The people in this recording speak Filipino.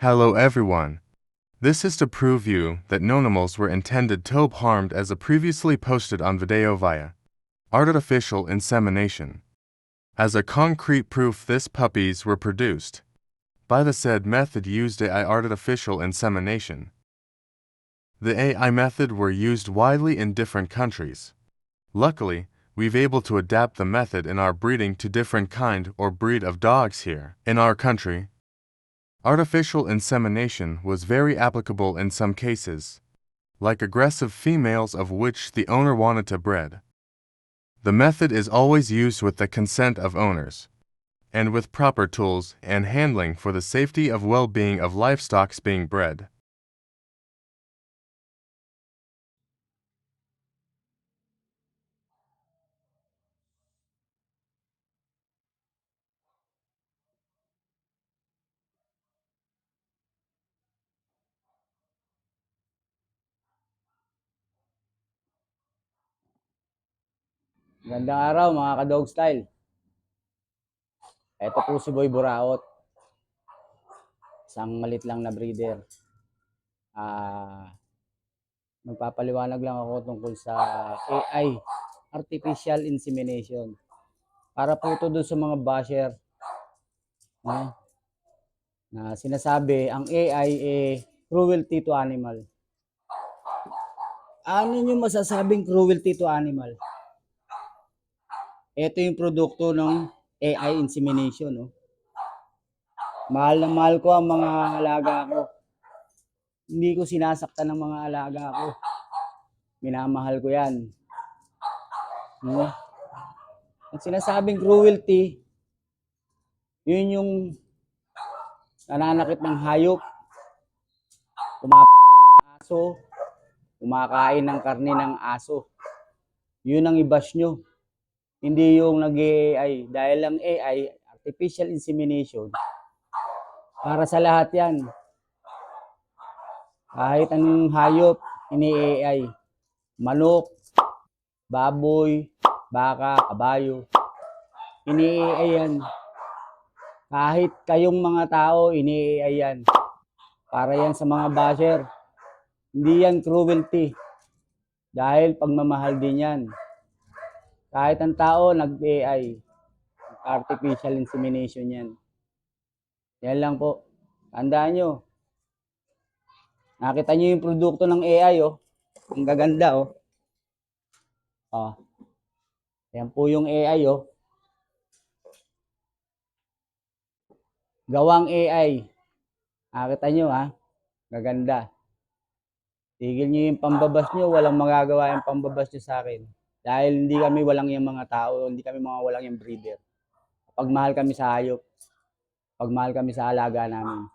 Hello everyone. This is to prove you that no animals were intended to be harmed as a previously posted on video via artificial insemination. As a concrete proof this puppies were produced by the said method used AI artificial insemination. The AI method were used widely in different countries. Luckily, we've able to adapt the method in our breeding to different kind or breed of dogs here in our country. Artificial insemination was very applicable in some cases, like aggressive females of which the owner wanted to bred. The method is always used with the consent of owners, and with proper tools and handling for the safety of well-being of livestock being bred. Magandang araw mga ka-dog style. Ito po si Boy Buraot. Isang malit lang na breeder. Magpapaliwanag lang ako tungkol sa AI, Artificial Insemination. Para po ito doon sa mga basher, no? Na sinasabi ang AI cruelty to animal. Ano yung masasabing cruelty to animal? Ito yung produkto ng AI insemination. No? Mahal na mahal ko ang mga alaga ko. Hindi ko sinasaktan ng mga alaga ko. Minamahal ko yan. No? Ang sinasabing cruelty, yun yung nananakit ng hayop, pumapatay ng aso, kumakain ng karne ng aso. Yun ang i-bash nyo. Hindi yung nag-AI. Dahil ang AI, artificial insemination, para sa lahat yan. Kahit anong hayop, ini-AI. Manok, baboy, baka, kabayo. Ini-AI yan. Kahit kayong mga tao, ini-AI yan. Para yan sa mga basher. Hindi yan cruelty. Dahil pagmamahal din yan. Kahit ang tao, nag-AI. Artificial insemination yan. Yan lang po. Tandaan nyo. Nakita nyo yung produkto ng AI, oh. Ang gaganda, oh. Oh. Yan po yung AI, oh. Gawang AI. Nakita nyo, ha? Gaganda. Tigil nyo yung pambabas nyo. Walang magagawa yung pambabas nyo sa akin. Dahil hindi kami walang yung mga tao. Hindi kami mga walang yung breeder. Pagmahal kami sa hayop. Pagmahal kami sa alaga namin.